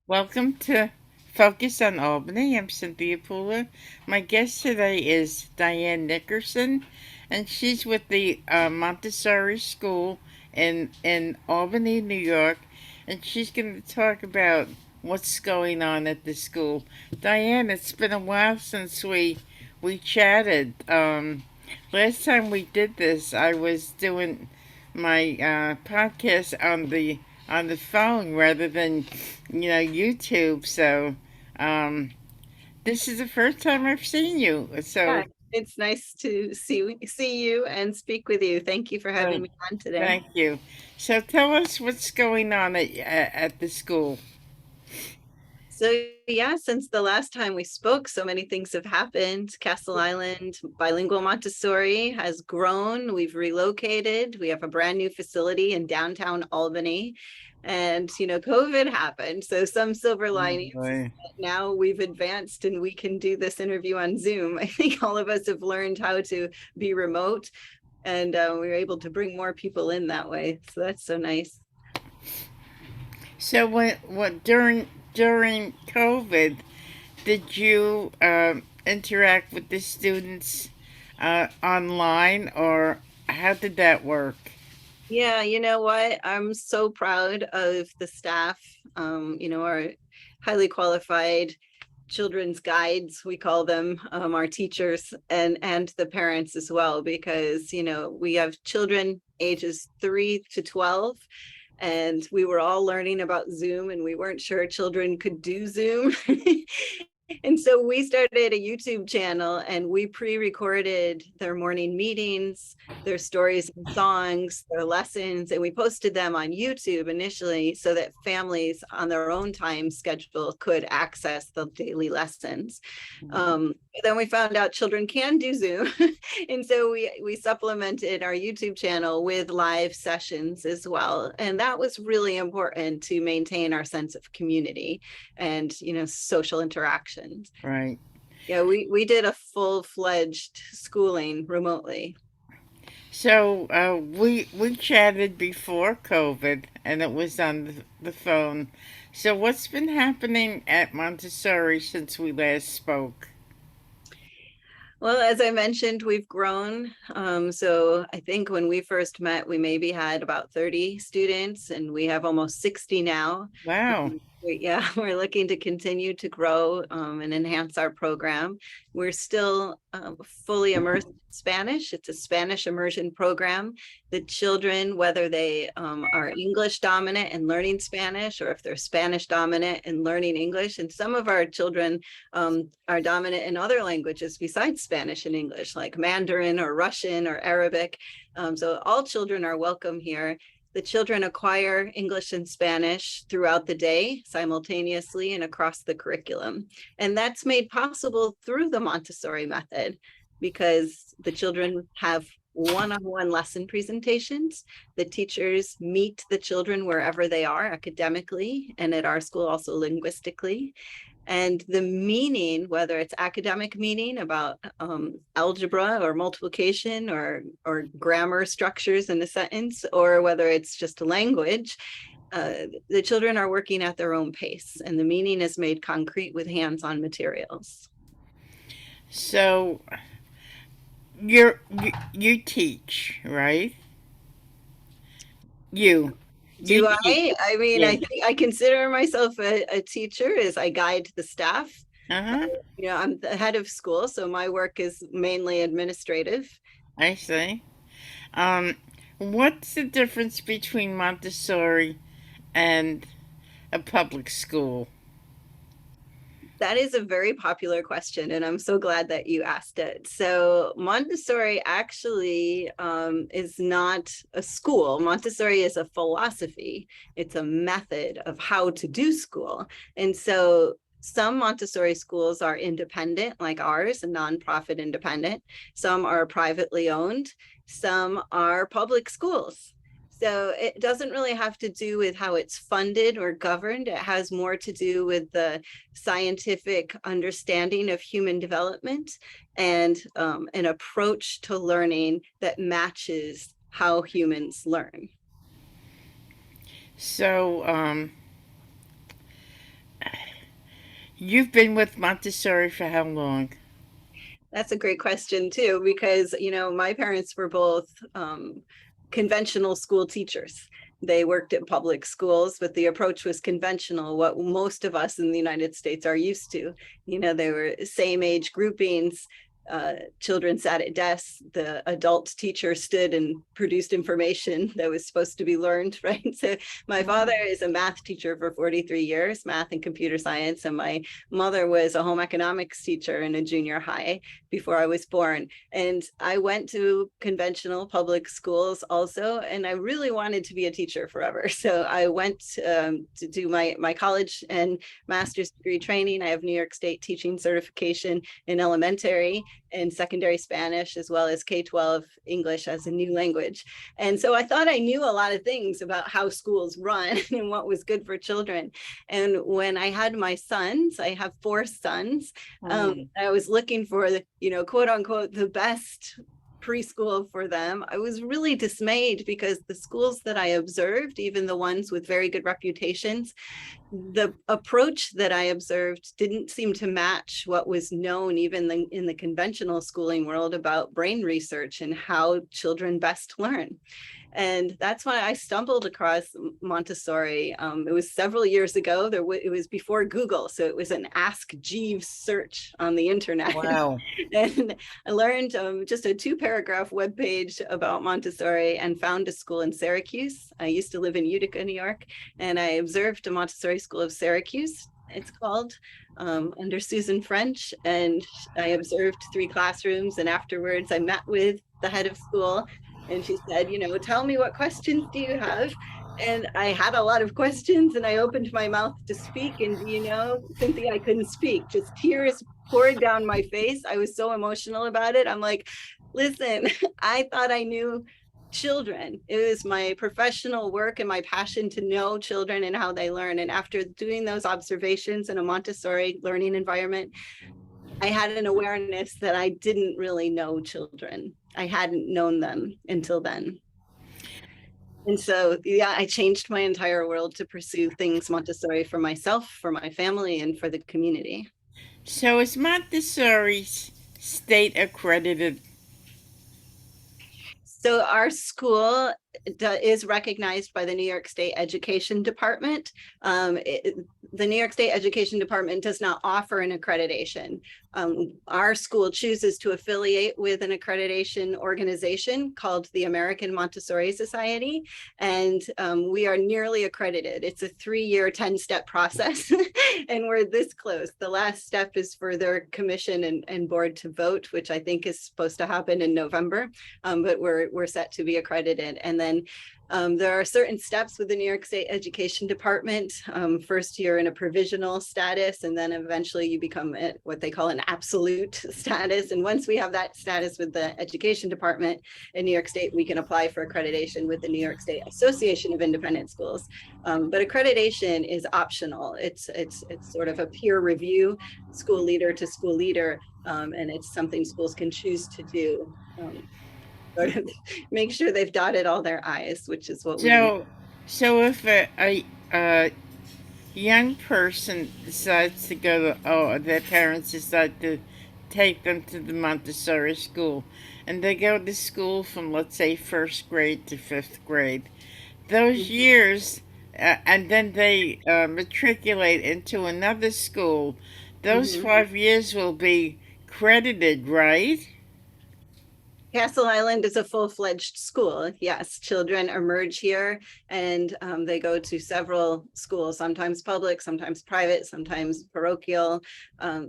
Welcome to Focus on Albany. I'm Cynthia Pooler. My guest today is Diane Nickerson, and she's with the Montessori School in Albany, New York, and she's going to talk about what's going on at the school. Diane, it's been a while since we chatted. Last time we did this, I was doing my podcast on the phone rather than YouTube. So um, this is the first time I've seen you. Yeah, So it's nice to see you and speak with you. Thank you for having uh, me on today. thank you. So tell us what's going on at the school. So yeah, since the last time we spoke, so many things have happened. Castle Island Bilingual Montessori has grown. We've relocated. We have a brand new facility in downtown Albany. And COVID happened. So some silver Oh linings is boy. that now we've advanced and we can do this interview on Zoom. I think all of us have learned how to be remote, and we were able to bring more people in that way. So that's so nice. So what during COVID did you interact with the students online, or how did that work? Yeah, you know what? I'm so proud of the staff, our highly qualified children's guides, we call them, our teachers and the parents as well, because we have children ages 3 to 12, and we were all learning about Zoom, and we weren't sure children could do Zoom. And so we started a YouTube channel, and we pre-recorded their morning meetings, their stories and songs, their lessons, and we posted them on YouTube initially so that families on their own time schedule could access the daily lessons. Then we found out children can do Zoom. And so we supplemented our YouTube channel with live sessions as well. And that was really important to maintain our sense of community and social interactions. Right. Yeah, we did a full-fledged schooling remotely. So we chatted before COVID, and it was on the phone. So what's been happening at Montessori since we last spoke? Well, as I mentioned, we've grown. So I think when we first met, we maybe had about 30 students, and we have almost 60 now. Wow. Yeah, we're looking to continue to grow and enhance our program. We're still fully immersed in Spanish. It's a Spanish immersion program. The children, whether they are English dominant and learning Spanish, or if they're Spanish dominant and learning English, and some of our children are dominant in other languages besides Spanish and English, like Mandarin or Russian or Arabic. So all children are welcome here. The children acquire English and Spanish throughout the day, simultaneously and across the curriculum. And that's made possible through the Montessori method, because the children have one-on-one lesson presentations. The teachers meet the children wherever they are academically, and at our school also linguistically. And the meaning, whether it's academic meaning about algebra or multiplication or grammar structures in a sentence, or whether it's just language, the children are working at their own pace, and the meaning is made concrete with hands-on materials. So you teach, right? You you Do teach. I? I mean, Yeah. I think I consider myself a teacher as I guide the staff. Uh-huh. I'm the head of school, so my work is mainly administrative. I see. Um, what's the difference between Montessori and a public school? That is a very popular question, and I'm so glad that you asked it. So, Montessori actually is not a school. Montessori is a philosophy, it's a method of how to do school. And so, some Montessori schools are independent, like ours, a nonprofit independent. Some are privately owned, some are public schools. So it doesn't really have to do with how it's funded or governed. It has more to do with the scientific understanding of human development and an approach to learning that matches how humans learn. So You've been with Montessori for how long? That's a great question too, because my parents were both conventional school teachers. They worked at public schools, but the approach was conventional, what most of us in the United States are used to. They were same age groupings. Children sat at desks. The adult teacher stood and produced information that was supposed to be learned, right? So my father is a math teacher for 43 years, math and computer science, and my mother was a home economics teacher in a junior high before I was born. And I went to conventional public schools also, and I really wanted to be a teacher forever. So I went to do my college and master's degree training. I have New York State teaching certification in elementary and secondary Spanish, as well as K-12 English as a new language. And so I thought I knew a lot of things about how schools run and what was good for children. And when I had my sons, I have 4 sons, I was looking for the, quote unquote, the best preschool for them. I was really dismayed because the schools that I observed, even the ones with very good reputations, the approach that I observed didn't seem to match what was known even in the conventional schooling world about brain research and how children best learn. And that's why I stumbled across Montessori. It was several years ago. It was before Google, so it was an Ask Jeeves search on the internet. Wow. And I learned just a 2-paragraph webpage about Montessori and found a school in Syracuse. I used to live in Utica, New York, and I observed a Montessori School of Syracuse, it's called, under Susan French. And I observed 3 classrooms, and afterwards I met with the head of school, and she said, tell me, what questions do you have? And I had a lot of questions, and I opened my mouth to speak. And Cynthia, I couldn't speak, just tears poured down my face. I was so emotional about it. I'm like, listen, I thought I knew children. It was my professional work and my passion to know children and how they learn. And after doing those observations in a Montessori learning environment, I had an awareness that I didn't really know children. I hadn't known them until then. And so, yeah, I changed my entire world to pursue things Montessori for myself, for my family, and for the community. So is Montessori state accredited? So our school is recognized by the New York State Education Department. The New York State Education Department does not offer an accreditation. Our school chooses to affiliate with an accreditation organization called the American Montessori Society, and we are nearly accredited. It's a 3-year, 10-step process, and we're this close. The last step is for their commission and board to vote, which I think is supposed to happen in November, but we're set to be accredited. And then there are certain steps with the New York State Education Department. First, you're in a provisional status, and then eventually you become what they call an absolute status. And once we have that status with the Education Department in New York State, we can apply for accreditation with the New York State Association of Independent Schools. But accreditation is optional. It's sort of a peer review, school leader to school leader, and it's something schools can choose to do. Sort of make sure they've dotted all their I's, which is what we. So, so if a young person decides to go to, or their parents decide to take them to the Montessori school, and they go to school from, let's say, first grade to fifth grade, those years, and then they matriculate into another school, those Mhm. 5 years will be credited, right? Castle Island is a full-fledged school. Yes, children emerge here, and they go to several schools, sometimes public, sometimes private, sometimes parochial.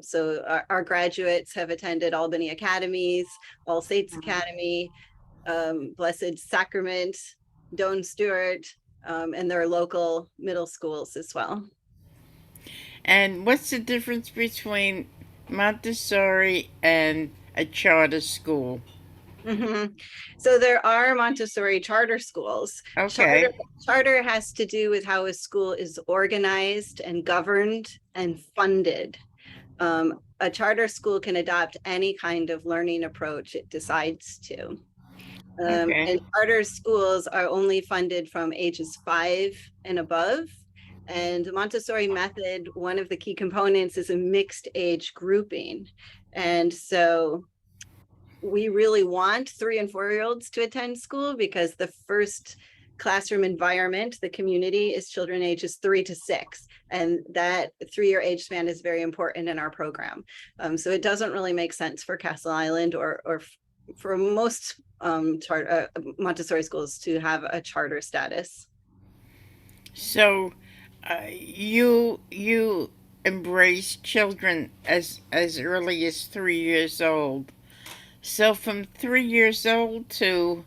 So our graduates have attended Albany Academies, All Saints Academy, Blessed Sacrament, Doane Stewart, and their local middle schools as well. And what's the difference between Montessori and a charter school? Mhm. So there are Montessori charter schools. Okay. Charter has to do with how a school is organized and governed and funded. A charter school can adopt any kind of learning approach it decides to. Okay. And charter schools are only funded from ages 5 and above. And the Montessori method, one of the key components is a mixed age grouping. And so we really want 3 and 4 year olds to attend school because the first classroom environment, the community, is children ages 3 to 6. And that 3 year age span is very important in our program. So it doesn't really make sense for Castle Island or for most Montessori schools to have a charter status. So, you embrace children as early as 3 years old. So from 3 years old to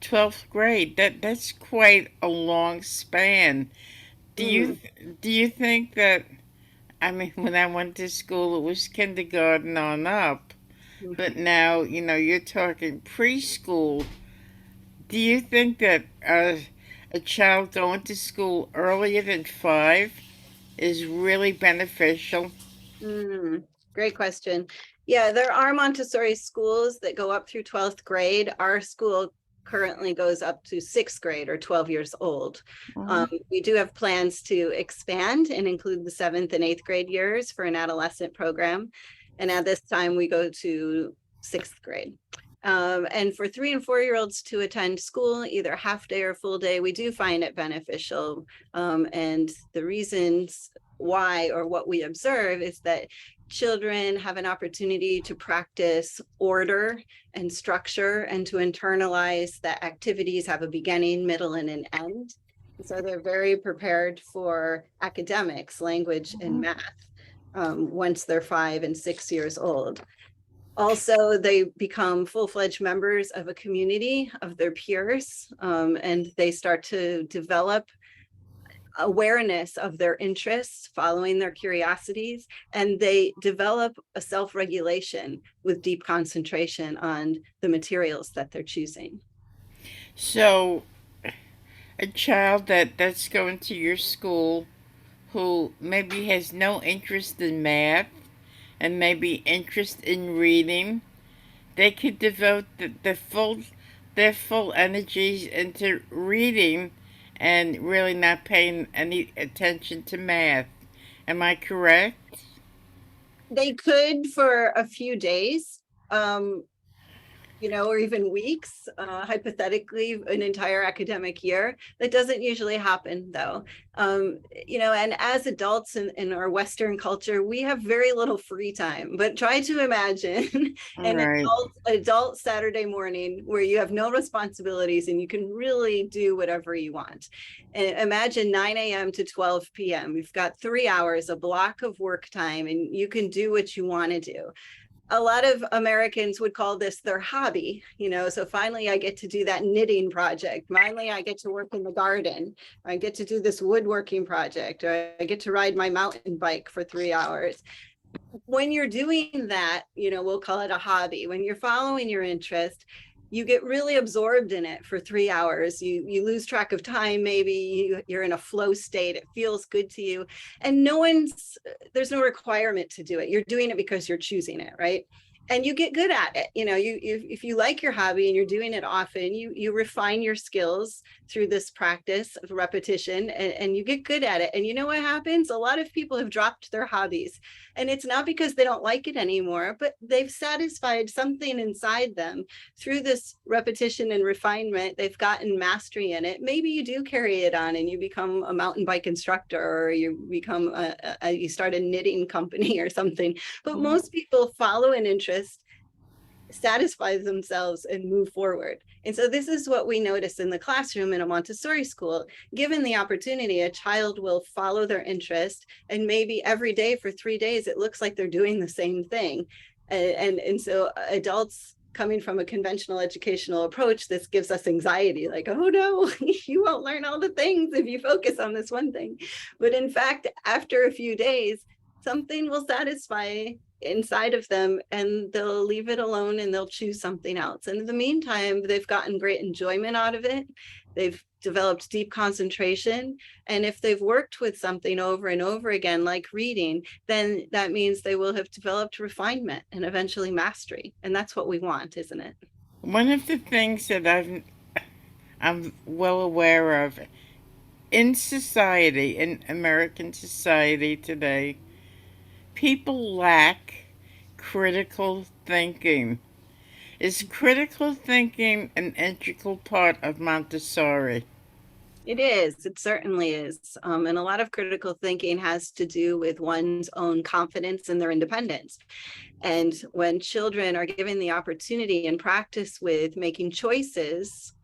12th grade, that's quite a long span. Do you Mhm. do you think that, I mean, when I went to school, it was kindergarten on up, but now you're talking preschool. Do you think that a child going to school earlier than 5 is really beneficial? Mm, great question. Yeah, there are Montessori schools that go up through 12th grade. Our school currently goes up to 6th grade or 12 years old. Mhm. We do have plans to expand and include the 7th and 8th grade years for an adolescent program. And at this time, we go to 6th grade. And for 3 and 4 year olds to attend school, either half day or full day, we do find it beneficial. And the reasons why or what we observe is that children have an opportunity to practice order and structure and to internalize that activities have a beginning, middle, and an end. So they're very prepared for academics, language, and Mhm. math once they're 5 and 6 years old. Also, they become full-fledged members of a community of their peers, and they start to develop awareness of their interests, following their curiosities, and they develop a self-regulation with deep concentration on the materials that they're choosing. So a child that's going to your school who maybe has no interest in math and maybe interest in reading, they could devote their full energies into reading and really not paying any attention to math. Am I correct? They could for a few days, um, or even weeks, hypothetically, an entire academic year. That doesn't usually happen, though. And as adults in our Western culture, we have very little free time. But try to imagine All an right. adult Saturday morning where you have no responsibilities and you can really do whatever you want. And imagine 9 a.m. to 12 p.m. You've got 3 hours, a block of work time, and you can do what you want to do. A lot of Americans would call this their hobby. So finally, I get to do that knitting project. Finally, I get to work in the garden. I get to do this woodworking project, or I get to ride my mountain bike for 3 hours. When you're doing that, we'll call it a hobby. When you're following your interest, you get really absorbed in it for 3 hours. You lose track of time. Maybe you're in a flow state. It feels good to you, and there's no requirement to do it. You're doing it because you're choosing it, right? And you get good at it. If you like your hobby and you're doing it often, you refine your skills through this practice of repetition, and you get good at it. And you know what happens? A lot of people have dropped their hobbies, and it's not because they don't like it anymore, but they've satisfied something inside them through this repetition and refinement. They've gotten mastery in it. Maybe you do carry it on and you become a mountain bike instructor, or you become you start a knitting company or something. But most people follow an interest, satisfy themselves, and move forward. And so this is what we notice in the classroom in a Montessori school. Given the opportunity, a child will follow their interest, and maybe every day for 3 days, it looks like they're doing the same thing. And so adults coming from a conventional educational approach, this gives us anxiety, like, oh no, you won't learn all the things if you focus on this one thing. But in fact, after a few days, something will satisfy inside of them, and they'll leave it alone and they'll choose something else. And in the meantime, they've gotten great enjoyment out of it. They've developed deep concentration. And if they've worked with something over and over again, like reading, then that means they will have developed refinement and eventually mastery. And that's what we want, isn't it? One of the things that I'm well aware of In society, in American society today, people lack critical thinking. Is critical thinking an integral part of Montessori? It is, it certainly is. And a lot of critical thinking has to do with one's own confidence and their independence. And when children are given the opportunity and practice with making choices,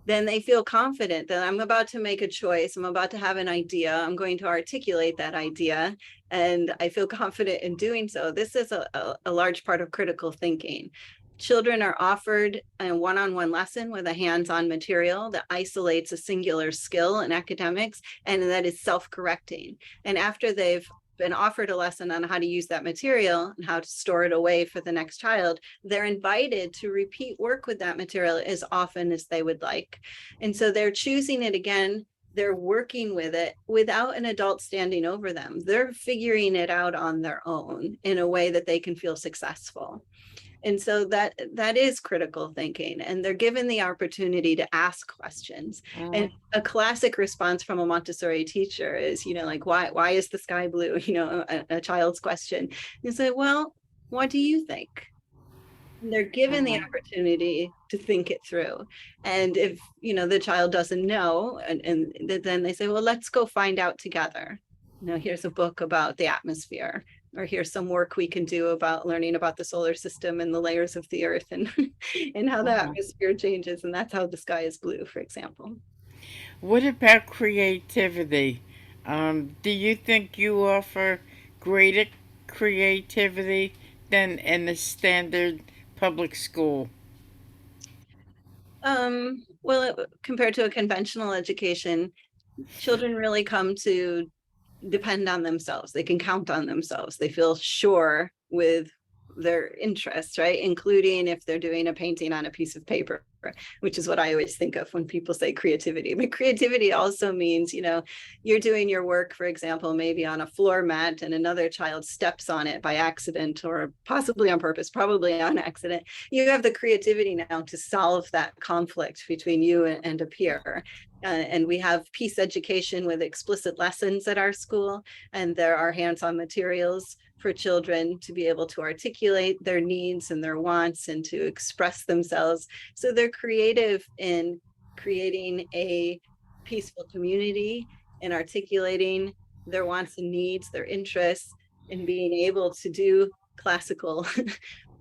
then they feel confident that I'm about to make a choice. I'm about to have an idea. I'm going to articulate that idea. And I feel confident in doing so. This is a large part of critical thinking. Children are offered a one-on-one lesson with a hands-on material that isolates a singular skill in academics and that is self-correcting. And after they've been offered a lesson on how to use that material and how to store it away for the next child, they're invited to repeat work with that material as often as they would like. And so they're choosing it again. They're working with it without an adult standing over them. They're figuring it out on their own in a way that they can feel successful. And so that is critical thinking, and they're given the opportunity to ask questions. And Mhm. a classic response from a Montessori teacher is, like, why is the sky blue? A child's question. You say, well, what do you think? And they're given the Mhm. opportunity to think it through. And if the child doesn't know, and then they say, well, let's go find out together. Here's a book about the atmosphere, or here's some work we can do about learning about the solar system and the layers of the earth, and and how the Mhm. atmosphere changes, and that's how the sky is blue, for example. What about creativity? Do you think you offer greater creativity than in a standard public school? Well, compared to a conventional education, children really come to depend on themselves. They can count on themselves. They feel sure with their interests, right? Including if they're doing a painting on a piece of paper, which is what I always think of when people say creativity. But creativity also means, you're doing your work, for example, maybe on a floor mat, and another child steps on it by accident, or possibly on purpose, probably on accident. You have the creativity now to solve that conflict between you and a peer. And we have peace education with explicit lessons at our school, and there are hands-on materials for children to be able to articulate their needs and their wants and to express themselves. So they're creative in creating a peaceful community and articulating their wants and needs, their interests, and being able to do classical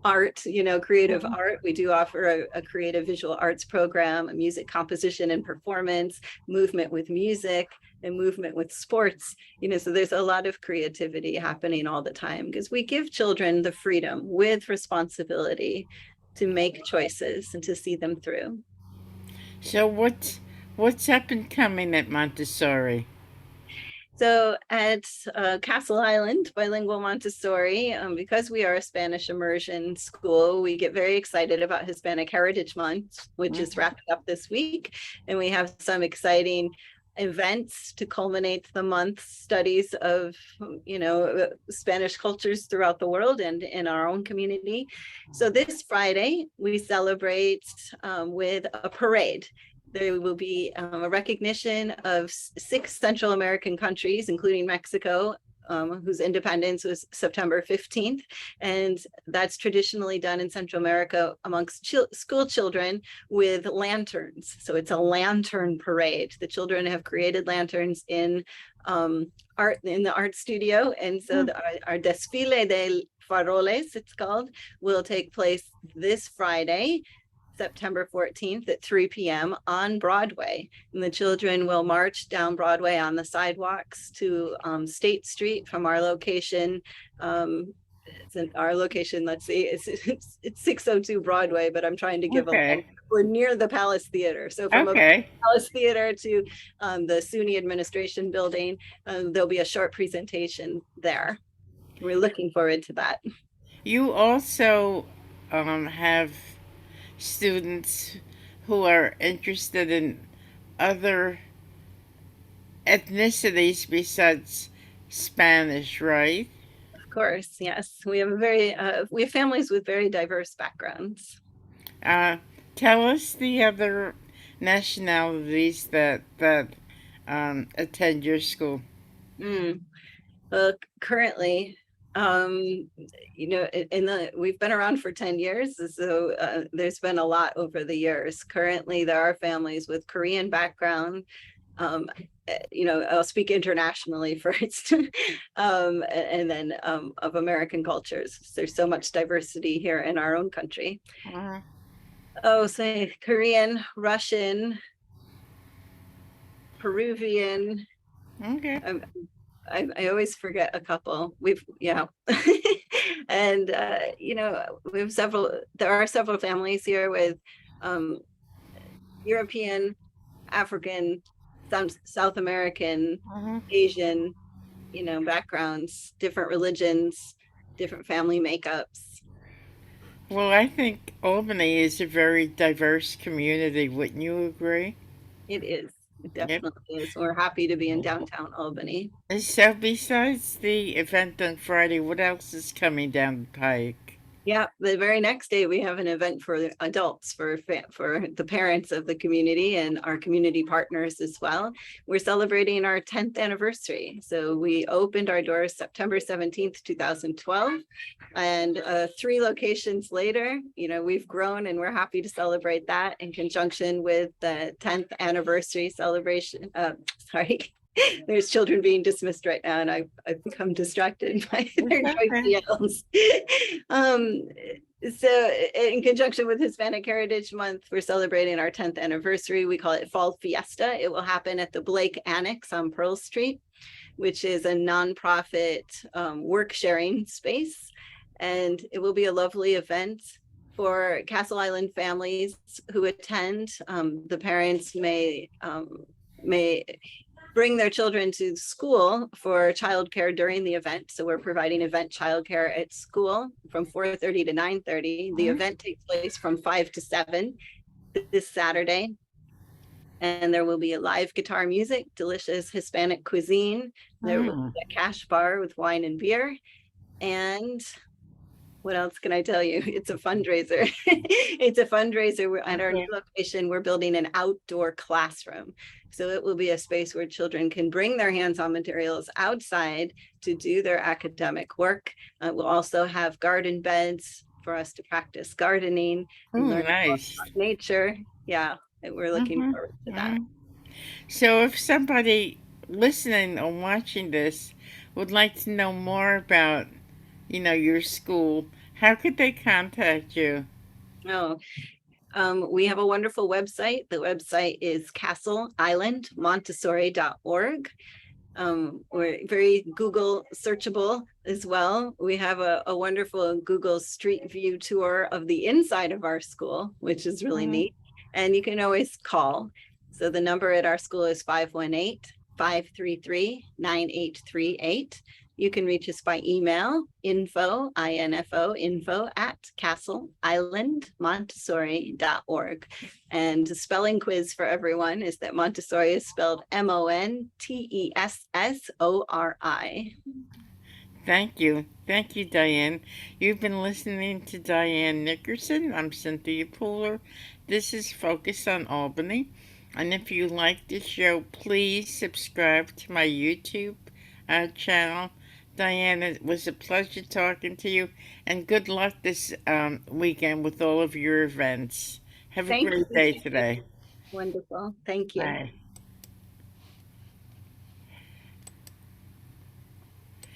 art, creative Mhm. art. We do offer a creative visual arts program, a music composition and performance, movement with music, and movement with sports. So there's a lot of creativity happening all the time because we give children the freedom with responsibility to make choices and to see them through. So what's up and coming at Montessori? So at Castle Island Bilingual Montessori, because we are a Spanish immersion school, we get very excited about Hispanic Heritage Month, which is Mhm. wrapping up this week. And we have some exciting events to culminate the month, studies of Spanish cultures throughout the world and in our own community. So this Friday we celebrate with a parade. There will be a recognition of 6 Central American countries, including Mexico, whose independence was September 15th. And that's traditionally done in Central America amongst school children with lanterns. So it's a lantern parade. The children have created lanterns in art in the art studio. And so our desfile de faroles, it's called, will take place this Friday, September 14th at 3 p.m. on Broadway. And the children will march down Broadway on the sidewalks to State Street from our location. It's in our location, let's see, it's 602 Broadway, but I'm trying to give a land. Okay. We're near the Palace Theater. So from a Okay. Palace Theater to the SUNY Administration Building, there'll be a short presentation there. We're looking forward to that. You also have students who are interested in other ethnicities besides Spanish, right? Of course, yes. We have families with very diverse backgrounds. Uh, Tell us the other nationalities that attend your school? Mm. Currently, um, we've been around for 10 years, so there's been a lot over the years. Currently, there are families with Korean background. Um, I'll speak internationally first, and then of American cultures. There's so much diversity here in our own country. Uh, Oh, say Korean, Russian, Peruvian. okay. Um, I always forget a couple. Yeah. And we have there are several families here with um, European, African, South American, Uh-huh. Asian, backgrounds, different religions, different family makeups. Well, I think Albany is a very diverse community. Wouldn't you agree? It is. It Yep. definitely is. We're happy to be in downtown Albany. And so, besides the event on Friday, what else is coming down the pike? Yeah, the very next day we have an event for the adults, for the parents of the community and our community partners as well. We're celebrating our 10th anniversary. So we opened our doors September 17th, 2012. And 3 locations later, we've grown and we're happy to celebrate that in conjunction with the 10th anniversary celebration. Sorry, there's children being dismissed right now, and I've become distracted by It's their joyful okay. yells. um, so, in conjunction with Hispanic Heritage Month, we're celebrating our 10th anniversary. We call it Fall Fiesta. It will happen at the Blake Annex on Pearl Street, which is a nonprofit work sharing space. And it will be a lovely event for Castle Island families who attend. The parents may bring their children to school for childcare during the event. So we're providing event childcare at school from 4:30 to 9:30. The Mhm. event takes place from 5 to 7 this Saturday. And there will be a live guitar music, delicious Hispanic cuisine. There will Mm. be a cash bar with wine and beer. And what else can I tell you? It's a fundraiser. It's a fundraiser. We're at our new Okay. location. We're building an outdoor classroom. So it will be a space where children can bring their hands-on materials outside to do their academic work. We'll also have garden beds for us to practice gardening and Oh, learn about nice. nature. Yeah, we're looking Hmm. forward to that. Hmm. So, if somebody listening or watching this would like to know more about, your school, how could they contact you? Oh, we have a wonderful website. The website is castleislandmontessori.org. We're very Google searchable as well. We have a wonderful Google Street View tour of the inside of our school, which is really Hmm. neat. And you can always call. So the number at our school is 518-533-9838. You can reach us by email, info at castleislandmontessori.org. And the spelling quiz for everyone is that Montessori is spelled Montessori. Thank you. Thank you, Diane. You've been listening to Diane Nickerson. I'm Cynthia Pooler. This is Focus on Albany. And if you like the show, please subscribe to my YouTube channel. Diane, it was a pleasure talking to you, and good luck this weekend with all of your events. Have a Thank great you. day today. Wonderful. Thank you. Bye.